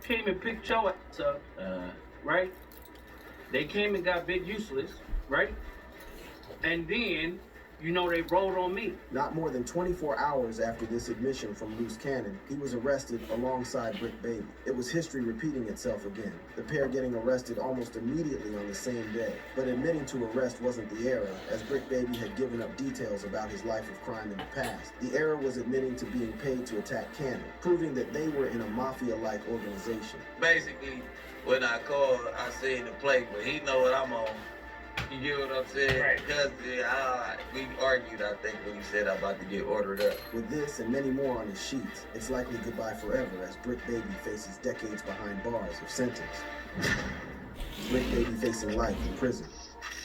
came and picked your ass up, right? They came and got Big Useless, right? And then, they rolled on me. Not more than 24 hours after this admission from Loose Cannon, he was arrested alongside Bricc Baby. It was history repeating itself again, the pair getting arrested almost immediately on the same day. But admitting to arrest wasn't the error, as Bricc Baby had given up details about his life of crime in the past. The error was admitting to being paid to attack Cannon, proving that they were in a mafia-like organization. Basically, when I called, I seen the play, but he know what I'm on. You get what I'm saying? Right. Because we argued, I think, when he said I'm about to get ordered up. With this and many more on his sheets, it's likely goodbye forever as Bricc Baby faces decades behind bars of sentence. Bricc Baby facing life in prison.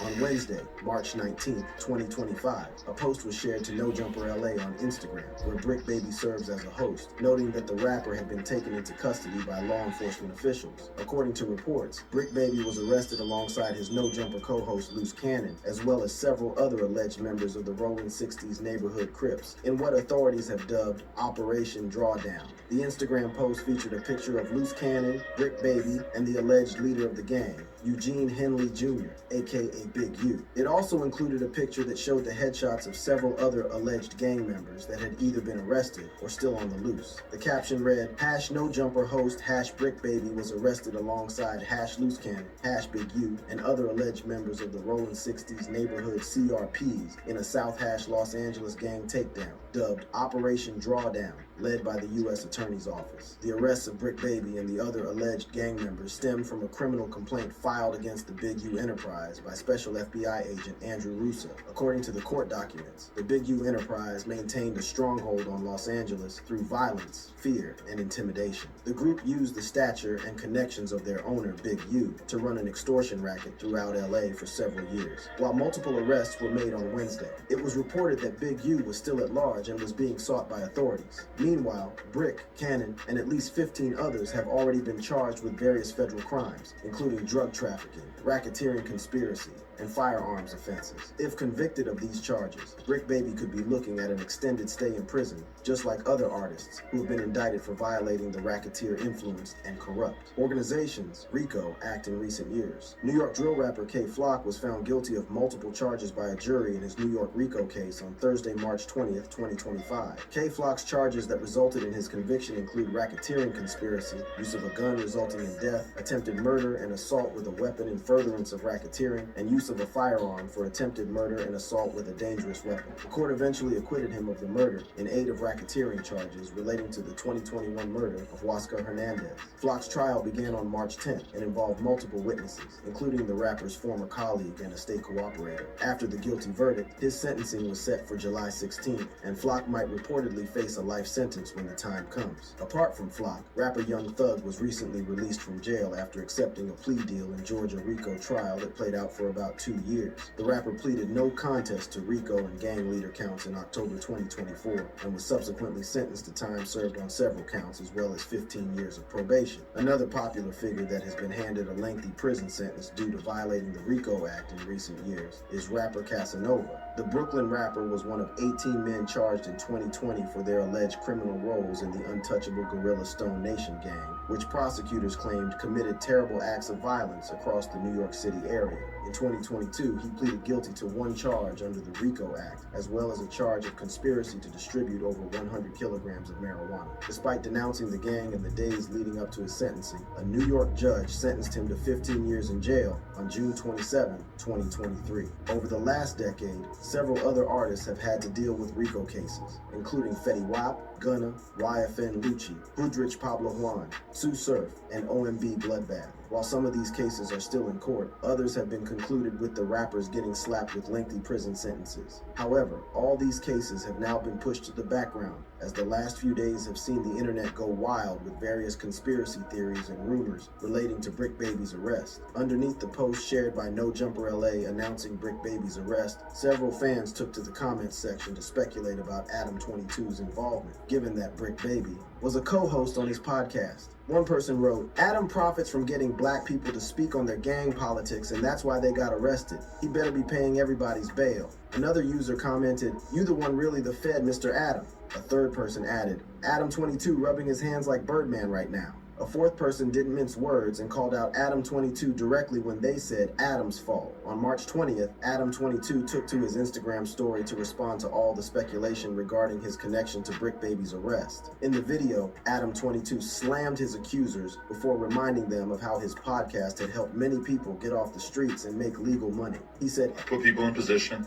On Wednesday, March 19th, 2025, a post was shared to No Jumper LA on Instagram, where Bricc Baby serves as a host, noting that the rapper had been taken into custody by law enforcement officials. According to reports, Bricc Baby was arrested alongside his No Jumper co-host Loose Cannon, as well as several other alleged members of the Rolling 60s neighborhood Crips, in what authorities have dubbed Operation Drawdown. The Instagram post featured a picture of Loose Cannon, Bricc Baby, and the alleged leader of the gang, Eugene Henley Jr., aka Big U. It also included a picture that showed the headshots of several other alleged gang members that had either been arrested or still on the loose. The caption read, #NoJumper host #Bricc Baby was arrested alongside #Loose Cannon, #Big U, and other alleged members of the Rolling 60s neighborhood CRPs in a South Los Angeles gang takedown, dubbed Operation Drawdown, led by the U.S. Attorney's Office. The arrests of Bricc Baby and the other alleged gang members stemmed from a criminal complaint filed against the Big U enterprise by Special FBI agent Andrew Russo. According to the court documents, the Big U enterprise maintained a stronghold on Los Angeles through violence, fear, and intimidation. The group used the stature and connections of their owner, Big U, to run an extortion racket throughout LA for several years. While multiple arrests were made on Wednesday, it was reported that Big U was still at large and was being sought by authorities. Meanwhile, Bricc, Cannon, and at least 15 others have already been charged with various federal crimes, including drug trafficking, racketeering conspiracy, and firearms offenses. If convicted of these charges, Bricc Baby could be looking at an extended stay in prison, just like other artists who have been indicted for violating the racketeer-influenced and corrupt organizations RICO Act in recent years. New York drill rapper K-Flock was found guilty of multiple charges by a jury in his New York RICO case on Thursday, March 20th, 2025. K-Flock's charges that resulted in his conviction include racketeering conspiracy, use of a gun resulting in death, attempted murder and assault with a weapon in furtherance of racketeering, and use of a firearm for attempted murder and assault with a dangerous weapon. The court eventually acquitted him of the murder in aid of racketeering charges relating to the 2021 murder of Huascar Hernandez. Flock's trial began on March 10th and involved multiple witnesses, including the rapper's former colleague and a state cooperator. After the guilty verdict, his sentencing was set for July 16th, and Flock might reportedly face a life sentence when the time comes. Apart from Flock, rapper Young Thug was recently released from jail after accepting a plea deal in Georgia RICO trial that played out for about 2 years. The rapper pleaded no contest to RICO and gang leader counts in October 2024 and was subsequently sentenced to time served on several counts as well as 15 years of probation. Another popular figure that has been handed a lengthy prison sentence due to violating the RICO Act in recent years is rapper Casanova. The Brooklyn rapper was one of 18 men charged in 2020 for their alleged criminal roles in the untouchable Gorilla Stone Nation gang, which prosecutors claimed committed terrible acts of violence across the New York City area. In 2022, he pleaded guilty to one charge under the RICO Act, as well as a charge of conspiracy to distribute over 100 kilograms of marijuana. Despite denouncing the gang in the days leading up to his sentencing, a New York judge sentenced him to 15 years in jail on June 27, 2023. Over the last decade, several other artists have had to deal with RICO cases, including Fetty Wap, Gunna, YFN Lucci, Budrich Pablo Juan, Sue Surf, and OMB Bloodbath. While some of these cases are still in court, others have been concluded with the rappers getting slapped with lengthy prison sentences. However, all these cases have now been pushed to the background, as the last few days have seen the internet go wild with various conspiracy theories and rumors relating to Bricc Baby's arrest. Underneath the post shared by No Jumper LA announcing Bricc Baby's arrest, several fans took to the comments section to speculate about Adam 22's involvement, given that Bricc Baby was a co-host on his podcast. One person wrote, "Adam profits from getting black people to speak on their gang politics, and that's why they got arrested. He better be paying everybody's bail." Another user commented, "You the one really the Fed, Mr. Adam." A third person added, "Adam 22 rubbing his hands like Birdman right now." A fourth person didn't mince words and called out Adam22 directly when they said Adam's fault. On March 20th, Adam22 took to his Instagram story to respond to all the speculation regarding his connection to Bricc Baby's arrest. In the video, Adam22 slammed his accusers before reminding them of how his podcast had helped many people get off the streets and make legal money. He said, put people in position,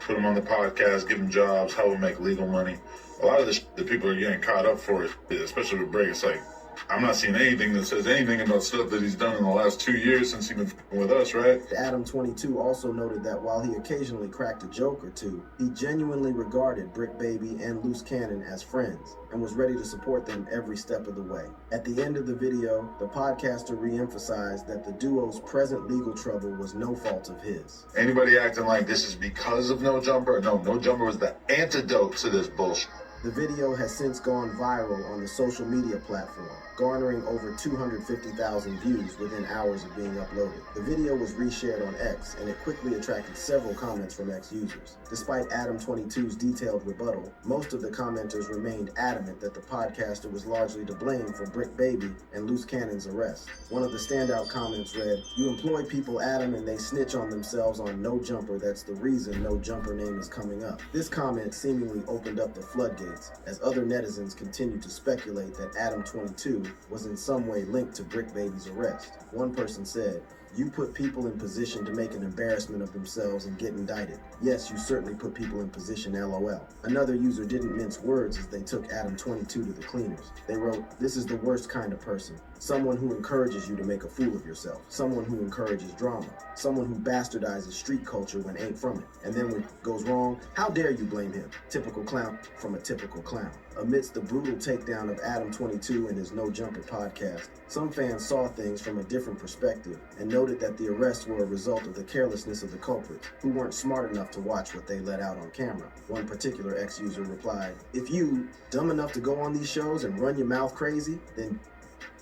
put them on the podcast, give them jobs, help them make legal money. A lot of the people are getting caught up for it, especially with Bricc. It's like, I'm not seeing anything that says anything about stuff that he's done in the last 2 years since he's been with us, right? Adam22 also noted that while he occasionally cracked a joke or two, he genuinely regarded Bricc Baby and Loose Cannon as friends and was ready to support them every step of the way. At the end of the video, the podcaster re-emphasized that the duo's present legal trouble was no fault of his. Anybody acting like this is because of No Jumper? No, No Jumper was the antidote to this bullshit. The video has since gone viral on the social media platform, garnering over 250,000 views within hours of being uploaded. The video was reshared on X, and it quickly attracted several comments from X users. Despite Adam22's detailed rebuttal, most of the commenters remained adamant that the podcaster was largely to blame for Bricc Baby and Loose Cannon's arrest. One of the standout comments read, "You employ people, Adam, and they snitch on themselves on No Jumper. That's the reason No Jumper name is coming up." This comment seemingly opened up the floodgates as other netizens continued to speculate that Adam22 was in some way linked to Bricc Baby's arrest. One person said, "You put people in position to make an embarrassment of themselves and get indicted. Yes, you certainly put people in position, LOL." Another user didn't mince words as they took Adam22 to the cleaners. They wrote, "This is the worst kind of person. Someone who encourages you to make a fool of yourself. Someone who encourages drama. Someone who bastardizes street culture when ain't from it. And then when it goes wrong, how dare you blame him? Typical clown from a typical clown." Amidst the brutal takedown of Adam22 and his No Jumper podcast, some fans saw things from a different perspective and noted that the arrests were a result of the carelessness of the culprits, who weren't smart enough to watch what they let out on camera. One particular ex-user replied, "If you dumb enough to go on these shows and run your mouth crazy, then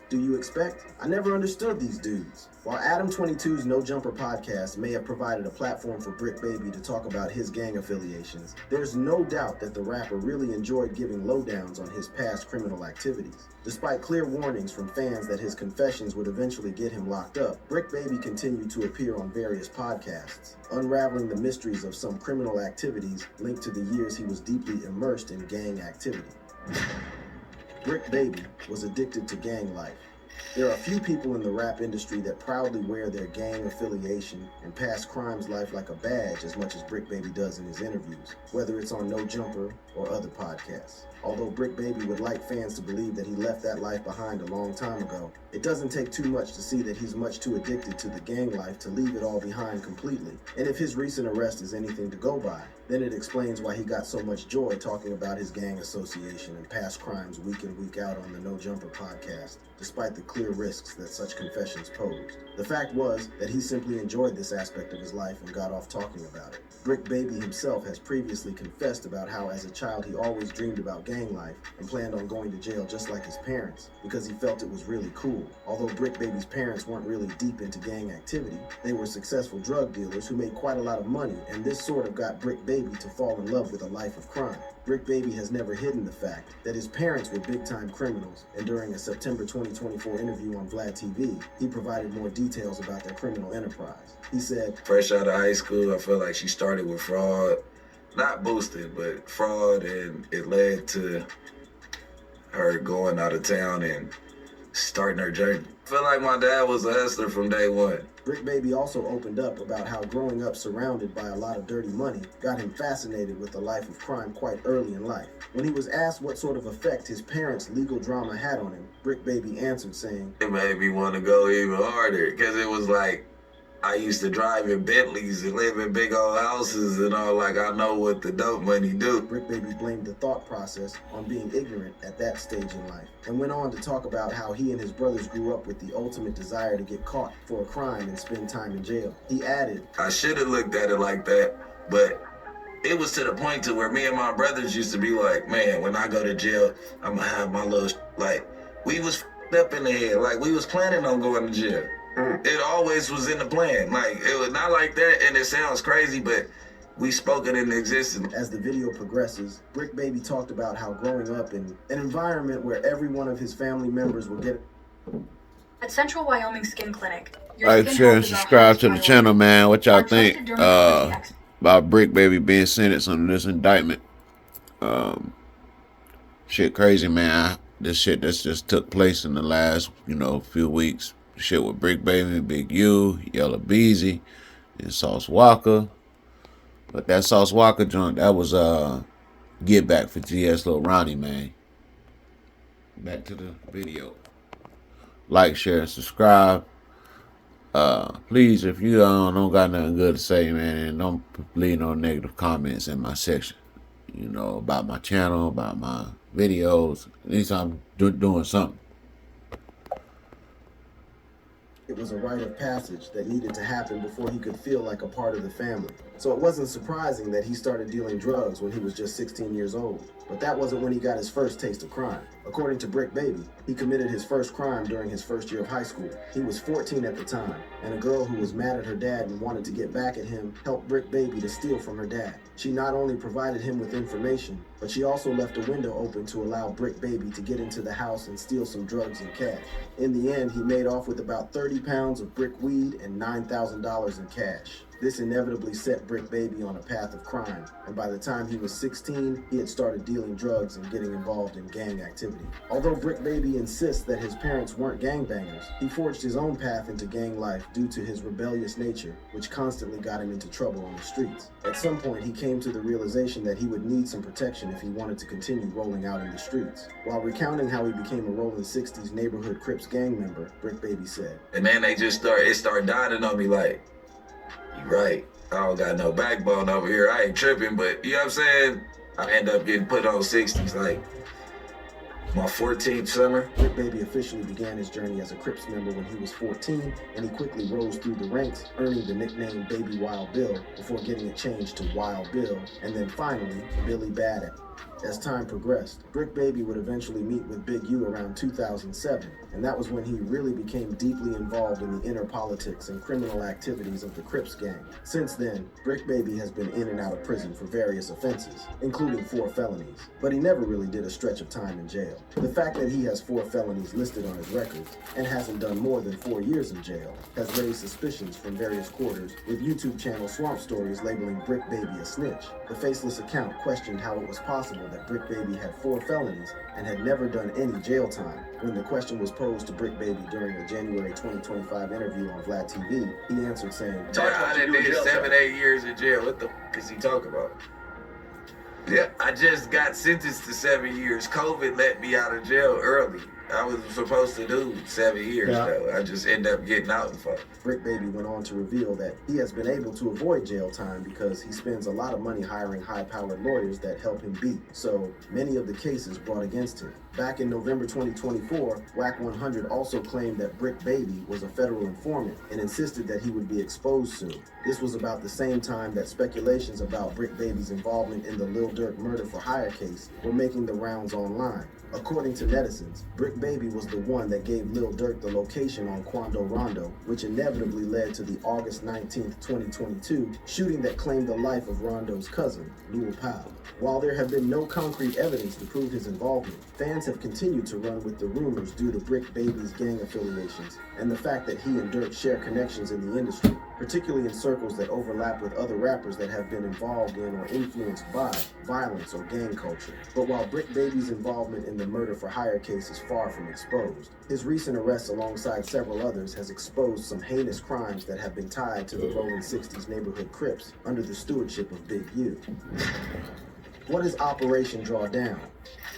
do you expect? I never understood these dudes." While Adam22's No Jumper podcast may have provided a platform for Bricc Baby to talk about his gang affiliations, there's no doubt that the rapper really enjoyed giving lowdowns on his past criminal activities. Despite clear warnings from fans that his confessions would eventually get him locked up, Bricc Baby continued to appear on various podcasts, unraveling the mysteries of some criminal activities linked to the years he was deeply immersed in gang activity. Bricc Baby was addicted to gang life. There are few people in the rap industry that proudly wear their gang affiliation and past crimes life like a badge as much as Bricc Baby does in his interviews, whether it's on No Jumper or other podcasts. Although Bricc Baby would like fans to believe that he left that life behind a long time ago, it doesn't take too much to see that he's much too addicted to the gang life to leave it all behind completely. And if his recent arrest is anything to go by, then it explains why he got so much joy talking about his gang association and past crimes week in, week out on the No Jumper podcast, despite the clear risks that such confessions posed. The fact was that he simply enjoyed this aspect of his life and got off talking about it. Bricc Baby himself has previously confessed about how as a child he always dreamed about gang life and planned on going to jail just like his parents because he felt it was really cool. Although Bricc Baby's parents weren't really deep into gang activity, they were successful drug dealers who made quite a lot of money, and this sort of got Bricc Baby to fall in love with a life of crime. Bricc Baby has never hidden the fact that his parents were big-time criminals, and during a September 2024 interview on Vlad TV, he provided more details about their criminal enterprise. He said, "Fresh out of high school, I feel like she started with fraud. Not boosted, but fraud, and it led to her going out of town and starting her journey. I feel like my dad was a hustler from day one." Bricc Baby also opened up about how growing up surrounded by a lot of dirty money got him fascinated with the life of crime quite early in life. When he was asked what sort of effect his parents' legal drama had on him, Bricc Baby answered saying, "It made me want to go even harder, because it was like, I used to drive in Bentleys and live in big old houses and all, like I know what the dope money do." Bricc Baby blamed the thought process on being ignorant at that stage in life, and went on to talk about how he and his brothers grew up with the ultimate desire to get caught for a crime and spend time in jail. He added, "I should have looked at it like that, but it was to the point to where me and my brothers used to be like, man, when I go to jail, I'm gonna have my little like, we was up in the head, like we was planning on going to jail. It always was in the plan. Like, it was not like that, and it sounds crazy, but we spoke it into existence." As the video progresses, Bricc Baby talked about how growing up in an environment where every one of his family members were getting At Central Wyoming Skin Clinic, your Like, skin share, health and is our subscribe highest to the priority. channel, man. What y'all Our think trusted dermatology expert. about Bricc Baby being sentenced on this indictment? Shit crazy, man. This shit that's just took place in the last, few weeks. Shit with Bricc Baby, Big U, Yella Beezy, and Sauce Walker. But that Sauce Walker joint, that was get back for GS Lil Ronnie, man. Back to the video. Like, share, and subscribe. Please, if you don't got nothing good to say, man, don't leave no negative comments in my section. About my channel, about my videos. At least I'm doing something. It was a rite of passage that needed to happen before he could feel like a part of the family. So it wasn't surprising that he started dealing drugs when he was just 16 years old. But that wasn't when he got his first taste of crime. According to Bricc Baby, he committed his first crime during his first year of high school. He was 14 at the time, and a girl who was mad at her dad and wanted to get back at him helped Bricc Baby to steal from her dad. She not only provided him with information, but she also left a window open to allow Bricc Baby to get into the house and steal some drugs and cash. In the end, he made off with about 30 pounds of brick weed and $9,000 in cash. This inevitably set Bricc Baby on a path of crime, and by the time he was 16, he had started dealing drugs and getting involved in gang activity. Although Bricc Baby insists that his parents weren't gangbangers, he forged his own path into gang life due to his rebellious nature, which constantly got him into trouble on the streets. At some point, he came to the realization that he would need some protection if he wanted to continue rolling out in the streets. While recounting how he became a Rolling 60s neighborhood Crips gang member, Bricc Baby said, And then it started dawning on me like, you right, I don't got no backbone over here. I ain't tripping, but you know what I'm saying? I end up getting put on 60s like my 14th summer. Bricc Baby officially began his journey as a Crips member when he was 14, and he quickly rose through the ranks, earning the nickname Baby Wild Bill before getting it changed to Wild Bill, and then finally, Billy Bad. As time progressed, Bricc Baby would eventually meet with Big U around 2007, and that was when he really became deeply involved in the inner politics and criminal activities of the Crips gang. Since then, Bricc Baby has been in and out of prison for various offenses, including 4 felonies, but he never really did a stretch of time in jail. The fact that he has 4 felonies listed on his records and hasn't done more than 4 years in jail has raised suspicions from various quarters, with YouTube channel Swamp Stories labeling Bricc Baby a snitch. The faceless account questioned how it was possible that Bricc Baby had 4 felonies and had never done any jail time. When the question was posed to Bricc Baby during a January 2025 interview on Vlad TV, he answered saying, I done did 7-8 years in jail. What the f is he talking about? Yeah, I just got sentenced to 7 years. COVID let me out of jail early. I was supposed to do 7 years, though. I just ended up getting out and fuck. Bricc Baby went on to reveal that he has been able to avoid jail time because he spends a lot of money hiring high-powered lawyers that help him beat so many of the cases brought against him. Back in November 2024, WAC 100 also claimed that Bricc Baby was a federal informant and insisted that he would be exposed soon. This was about the same time that speculations about Bricc Baby's involvement in the Lil Durk murder for hire case were making the rounds online. According to netizens, Bricc Baby was the one that gave Lil Durk the location on Quando Rondo, which inevitably led to the August 19, 2022 shooting that claimed the life of Rondo's cousin, Lil Powell. While there have been no concrete evidence to prove his involvement, fans have continued to run with the rumors due to Bricc Baby's gang affiliations and the fact that he and Durk share connections in the industry, particularly in circles that overlap with other rappers that have been involved in or influenced by violence or gang culture. But while Bricc Baby's involvement in the murder for hire case is far from exposed, his recent arrest alongside several others has exposed some heinous crimes that have been tied to the Rolling 60s neighborhood Crips under the stewardship of Big U. What is Operation Drawdown?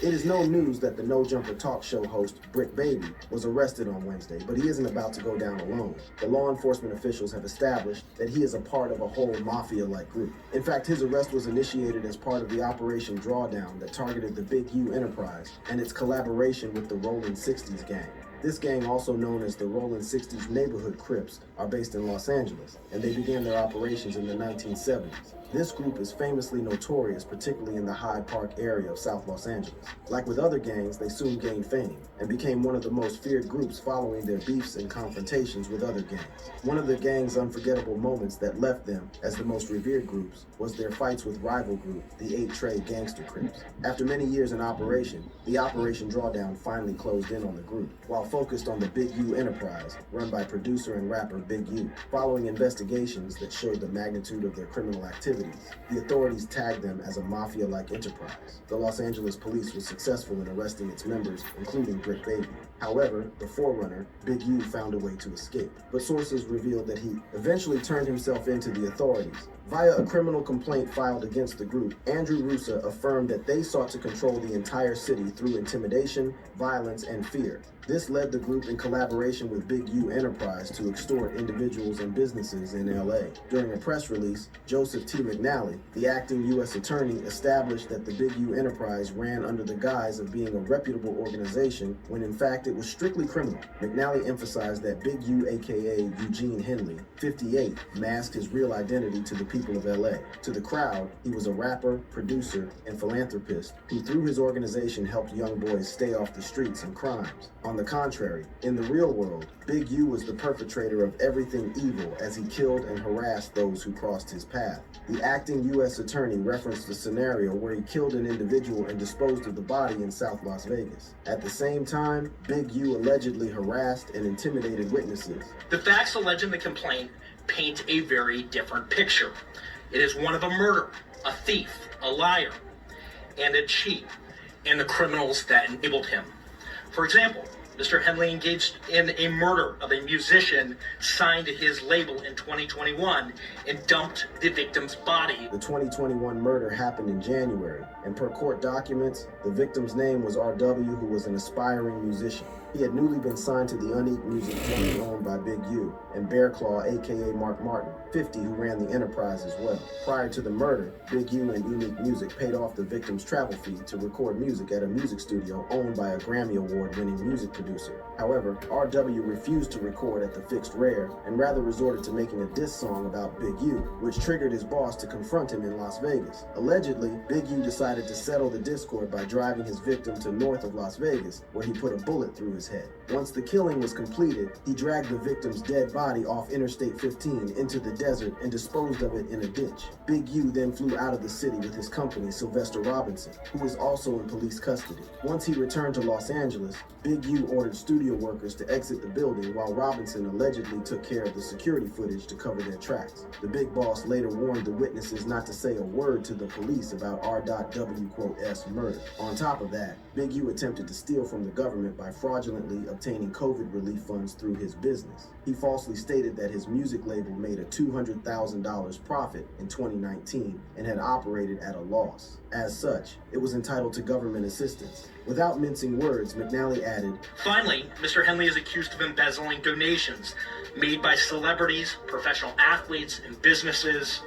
It is no news that the No Jumper talk show host Bricc Baby was arrested on Wednesday, but he isn't about to go down alone. The law enforcement officials have established that he is a part of a whole mafia-like group. In fact, his arrest was initiated as part of the Operation Drawdown that targeted the Big U enterprise and its collaboration with the Rolling 60s gang. This gang, also known as the Rolling 60s Neighborhood Crips, are based in Los Angeles, and they began their operations in the 1970s. This group is famously notorious, particularly in the Hyde Park area of South Los Angeles. Like with other gangs, they soon gained fame and became one of the most feared groups following their beefs and confrontations with other gangs. One of the gang's unforgettable moments that left them as the most revered groups was their fights with rival group, the 8 Trey Gangster Crips. After many years in operation, the Operation Drawdown finally closed in on the group. While focused on the Big U enterprise, run by producer and rapper Big U. Following investigations that showed the magnitude of their criminal activities, the authorities tagged them as a mafia-like enterprise. The Los Angeles police was successful in arresting its members, including Bricc Baby. However, the forerunner, Big U, found a way to escape. But sources revealed that he eventually turned himself into the authorities. Via a criminal complaint filed against the group, Andrew Rusa affirmed that they sought to control the entire city through intimidation, violence, and fear. This led the group, in collaboration with Big U Enterprise, to extort individuals and businesses in LA. During a press release, Joseph T. McNally, the acting U.S. attorney, established that the Big U Enterprise ran under the guise of being a reputable organization when in fact it was strictly criminal. McNally emphasized that Big U, aka Eugene Henley, 58, masked his real identity to the people of LA. To the crowd, he was a rapper, producer, and philanthropist who through his organization helped young boys stay off the streets and crimes. On the contrary, in the real world, Big U was the perpetrator of everything evil as he killed and harassed those who crossed his path. The acting U.S. attorney referenced a scenario where he killed an individual and disposed of the body in South Las Vegas. At the same time, Big U allegedly harassed and intimidated witnesses. The facts alleged in the complaint paint a very different picture. It is one of a murderer, a thief, a liar, and a cheat, and the criminals that enabled him. For example, Mr. Henley engaged in a murder of a musician signed to his label in 2021 and dumped the victim's body. The 2021 murder happened in January, and per court documents, the victim's name was R.W., who was an aspiring musician. He had newly been signed to the Unique Music joint owned by Big U, and Bear Claw, aka Mark Martin, 50, who ran the enterprise as well. Prior to the murder, Big U and Unique Music paid off the victim's travel fee to record music at a music studio owned by a Grammy Award-winning music producer. However, R.W. refused to record at the Fixed Rare and rather resorted to making a diss song about Big U, which triggered his boss to confront him in Las Vegas. Allegedly, Big U decided to settle the discord by driving his victim to north of Las Vegas, where he put a bullet through his head. Once the killing was completed, he dragged the victim's dead body off Interstate 15 into the desert and disposed of it in a ditch. Big U then flew out of the city with his company, Sylvester Robinson, who is also in police custody. Once he returned to Los Angeles, Big U ordered studio workers to exit the building while Robinson allegedly took care of the security footage to cover their tracks. The big boss later warned the witnesses not to say a word to the police about R.W.S. murder. On top of that, Big U attempted to steal from the government by fraudulently obtaining COVID relief funds through his business. He falsely stated that his music label made a $200,000 profit in 2019 and had operated at a loss. As such, it was entitled to government assistance. Without mincing words, McNally added, Finally, Mr. Henley is accused of embezzling donations made by celebrities, professional athletes, and businesses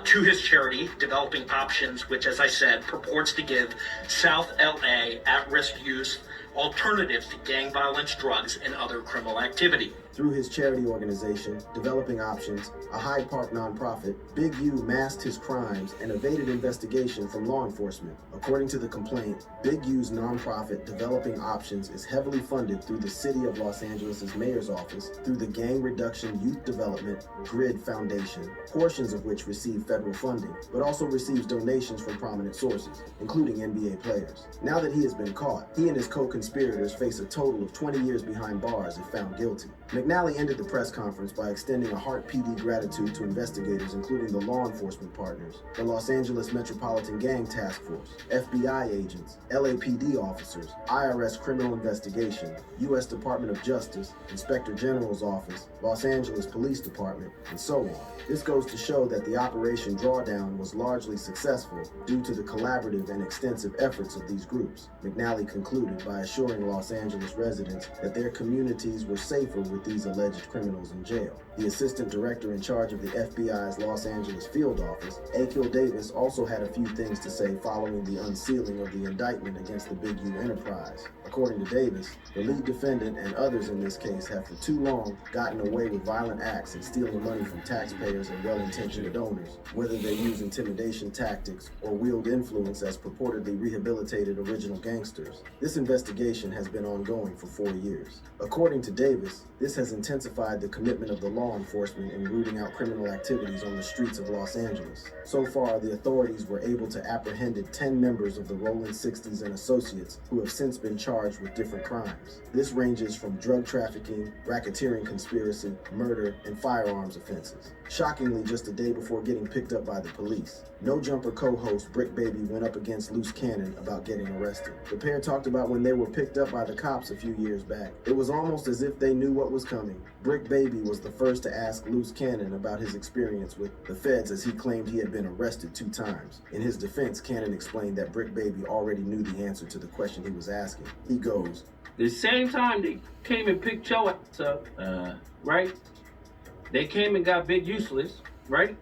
to his charity, Developing Options, which, as I said, purports to give South LA at-risk youth alternatives to gang violence, drugs, and other criminal activity. Through his charity organization, Developing Options, a Hyde Park nonprofit, Big U masked his crimes and evaded investigation from law enforcement. According to the complaint, Big U's nonprofit, Developing Options, is heavily funded through the City of Los Angeles' mayor's office through the Gang Reduction Youth Development GRID Foundation, portions of which receive federal funding, but also receives donations from prominent sources, including NBA players. Now that he has been caught, he and his co-conspirators face a total of 20 years behind bars if found guilty. McNally ended the press conference by extending a Heart PD gratitude to investigators, including the law enforcement partners, the Los Angeles Metropolitan Gang Task Force, FBI agents, LAPD officers, IRS Criminal Investigation, U.S. Department of Justice, Inspector General's Office, Los Angeles Police Department, and so on. This goes to show that the Operation Drawdown was largely successful due to the collaborative and extensive efforts of these groups. McNally concluded by assuring Los Angeles residents that their communities were safer with these alleged criminals in jail. The assistant director in charge of the FBI's Los Angeles field office, Akil Davis, also had a few things to say following the unsealing of the indictment against the Big U enterprise. According to Davis, the lead defendant and others in this case have for too long gotten away with violent acts and stealing money from taxpayers and well-intentioned donors, whether they use intimidation tactics or wield influence as purportedly rehabilitated original gangsters. This investigation has been ongoing for 4 years. According to Davis, this has intensified the commitment of the law enforcement in rooting out criminal activities on the streets of Los Angeles. So far, the authorities were able to apprehend 10 members of the Rolling 60s and Associates who have since been charged charged with different crimes. This ranges from drug trafficking, racketeering conspiracy, murder, and firearms offenses. Shockingly, just a day before getting picked up by the police, No Jumper co-host Bricc Baby went up against Loose Cannon about getting arrested. The pair talked about when they were picked up by the cops a few years back. It was almost as if they knew what was coming. Bricc Baby was the first to ask Loose Cannon about his experience with the feds, as he claimed he had been arrested 2 times. In his defense, Cannon explained that Bricc Baby already knew the answer to the question he was asking. He goes, The same time they came and picked your ass up, right? They came and got Big Useless, right?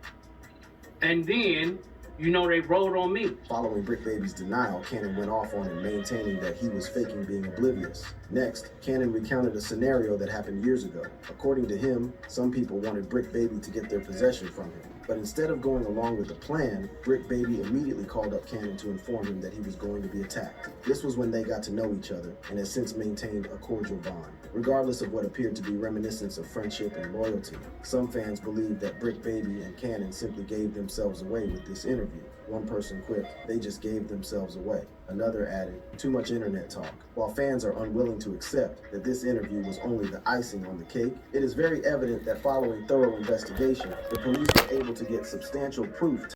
And then, they rolled on me. Following Bricc Baby's denial, Cannon went off on him, maintaining that he was faking being oblivious. Next, Cannon recounted a scenario that happened years ago. According to him, some people wanted Bricc Baby to get their possession from him. But instead of going along with the plan, Bricc Baby immediately called up Cannon to inform him that he was going to be attacked. This was when they got to know each other and has since maintained a cordial bond. Regardless of what appeared to be reminiscence of friendship and loyalty, some fans believe that Bricc Baby and Cannon simply gave themselves away with this interview. One person quipped, "They just gave themselves away." Another added, "Too much internet talk." While fans are unwilling to accept that this interview was only the icing on the cake, it is very evident that following thorough investigation, the police were able to get substantial proof